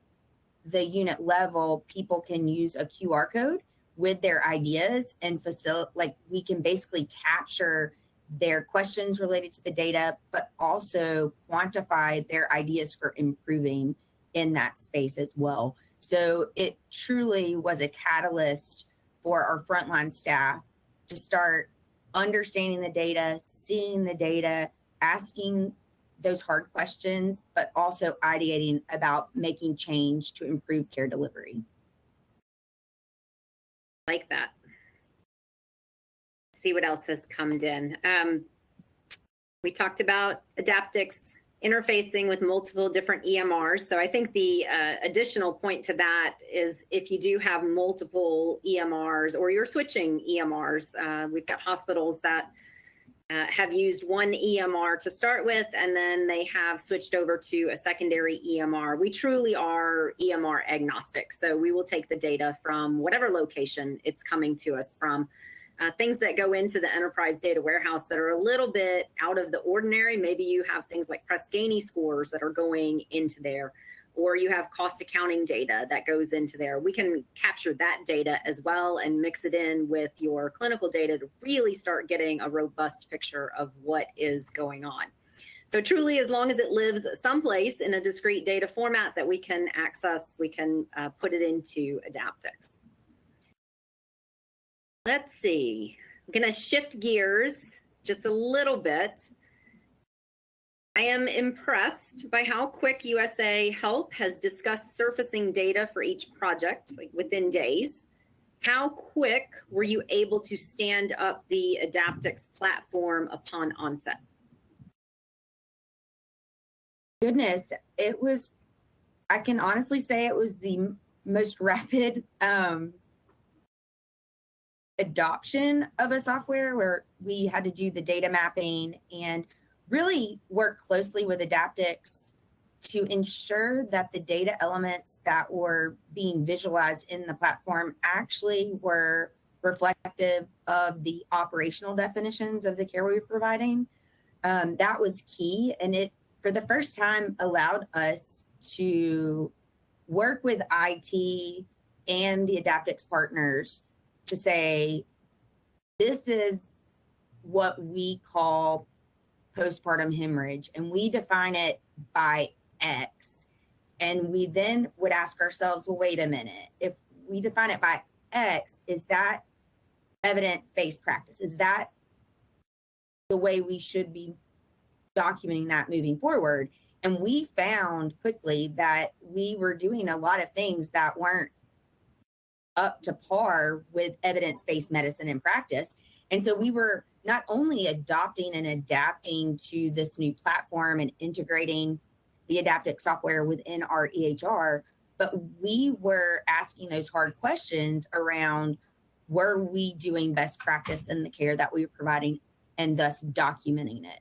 the unit level, people can use a QR code with their ideas and we can basically capture their questions related to the data, but also quantify their ideas for improving in that space as well. So it truly was a catalyst for our frontline staff to start understanding the data, seeing the data, asking those hard questions, but also ideating about making change to improve care delivery. Like that. See what else has come in. We talked about AdaptX interfacing with multiple different EMRs. So I think the additional point to that is if you do have multiple EMRs or you're switching EMRs, we've got hospitals that have used one EMR to start with, and then they have switched over to a secondary EMR. We truly are EMR agnostic. So we will take the data from whatever location it's coming to us from. Things that go into the enterprise data warehouse that are a little bit out of the ordinary. Maybe you have things like Press-Ganey scores that are going into there, or you have cost accounting data that goes into there. We can capture that data as well and mix it in with your clinical data to really start getting a robust picture of what is going on. So truly, as long as it lives someplace in a discrete data format that we can access, we can put it into AdaptX. Let's see, I'm gonna shift gears just a little bit. I am impressed by how quick USA Health has discussed surfacing data for each project, like within days. How quick were you able to stand up the AdaptX platform upon onset? Goodness, I can honestly say it was the most rapid adoption of a software where we had to do the data mapping and really work closely with AdaptX to ensure that the data elements that were being visualized in the platform actually were reflective of the operational definitions of the care we were providing. That was key, and it, for the first time, allowed us to work with IT and the AdaptX partners to say, this is what we call postpartum hemorrhage, and we define it by X. And we then would ask ourselves, well, wait a minute, if we define it by X, is that evidence-based practice? Is that the way we should be documenting that moving forward? And we found quickly that we were doing a lot of things that weren't up to par with evidence-based medicine in practice. And so we were not only adopting and adapting to this new platform and integrating the AdaptX software within our EHR, but we were asking those hard questions around, were we doing best practice in the care that we were providing, and thus documenting it.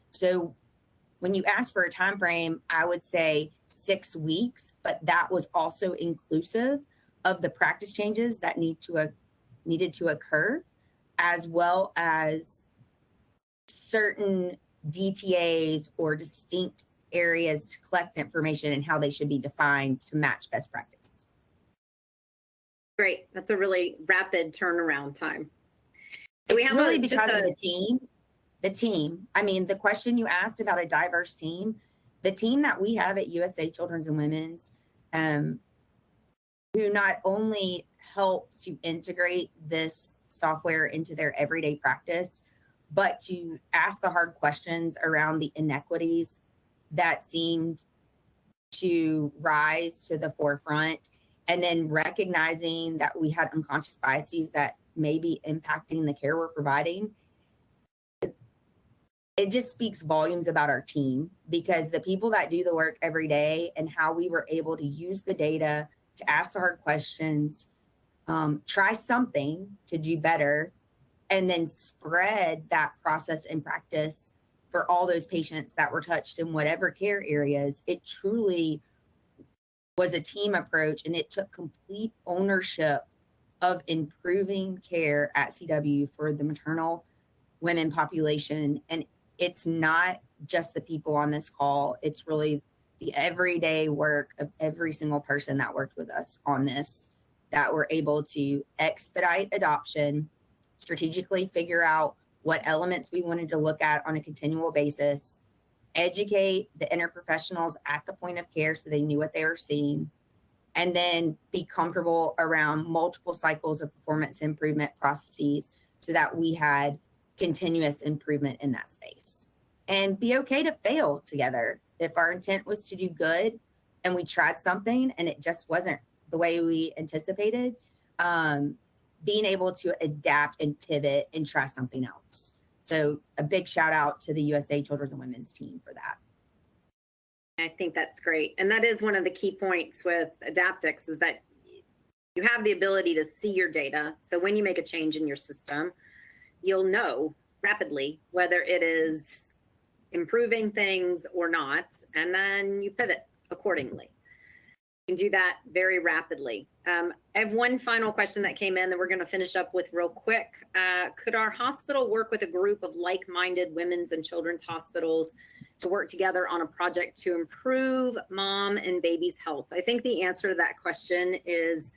So when you ask for a time frame, I would say 6 weeks, but that was also inclusive of the practice changes that needed to occur, as well as certain DTAs or distinct areas to collect information and how they should be defined to match best practice. Great, that's a really rapid turnaround time. So we it's have really because of the team. I mean, the question you asked about a diverse team, the team that we have at USA Children's and Women's, who not only help to integrate this software into their everyday practice, but to ask the hard questions around the inequities that seemed to rise to the forefront, and then recognizing that we had unconscious biases that may be impacting the care we're providing. It just speaks volumes about our team, because the people that do the work every day and how we were able to use the data to ask the hard questions, try something to do better, and then spread that process and practice for all those patients that were touched in whatever care areas. It truly was a team approach, and it took complete ownership of improving care at CW for the maternal women population. And it's not just the people on this call, it's really the everyday work of every single person that worked with us on this, that were able to expedite adoption, strategically figure out what elements we wanted to look at on a continual basis, educate the interprofessionals at the point of care so they knew what they were seeing, and then be comfortable around multiple cycles of performance improvement processes so that we had continuous improvement in that space. And be okay to fail together. If our intent was to do good and we tried something and it just wasn't the way we anticipated, being able to adapt and pivot and try something else. So a big shout out to the USA Children's and Women's team for that. I think that's great. And that is one of the key points with AdaptX, is that you have the ability to see your data. So when you make a change in your system, you'll know rapidly whether it is improving things or not, and then you pivot accordingly. You can do that very rapidly. I have one final question that came in that we're going to finish up with real quick. Could our hospital work with a group of like-minded women's and children's hospitals to work together on a project to improve mom and baby's health? I think the answer to that question is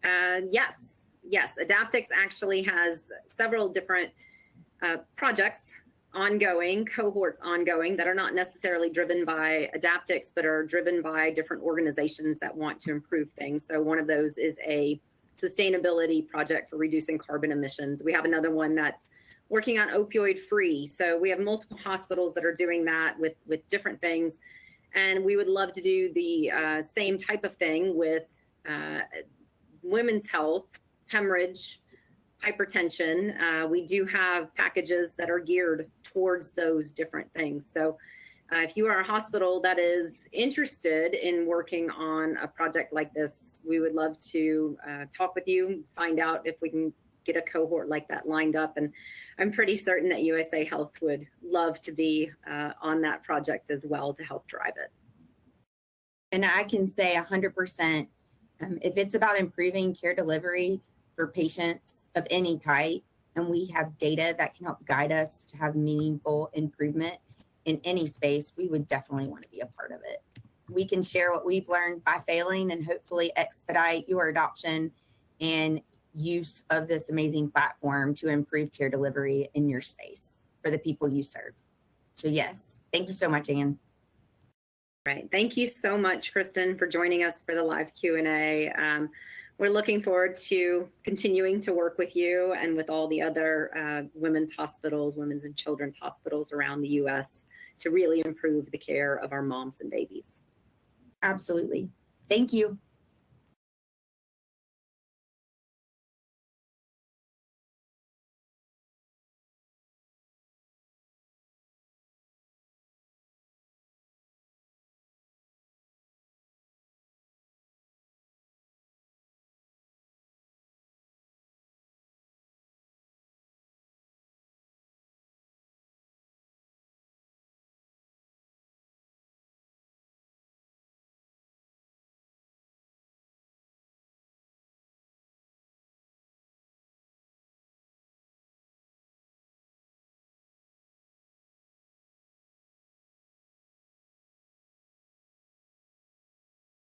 yes. Yes, AdaptX actually has several different projects ongoing, cohorts ongoing, that are not necessarily driven by AdaptX, but are driven by different organizations that want to improve things. So one of those is a sustainability project for reducing carbon emissions. We have another one that's working on opioid free. So we have multiple hospitals that are doing that with different things. And we would love to do the same type of thing with women's health, hemorrhage, hypertension. We do have packages that are geared towards those different things. So if you are a hospital that is interested in working on a project like this, we would love to talk with you, find out if we can get a cohort like that lined up. And I'm pretty certain that USA Health would love to be on that project as well to help drive it. And I can say 100%, if it's about improving care delivery for patients of any type, and we have data that can help guide us to have meaningful improvement in any space, we would definitely want to be a part of it. We can share what we've learned by failing and hopefully expedite your adoption and use of this amazing platform to improve care delivery in your space for the people you serve. So yes, thank you so much, Anne. Right. Thank you so much, Kristen, for joining us for the live Q&A. We're looking forward to continuing to work with you and with all the other women's hospitals, women's and children's hospitals around the U.S. to really improve the care of our moms and babies. Absolutely. Thank you.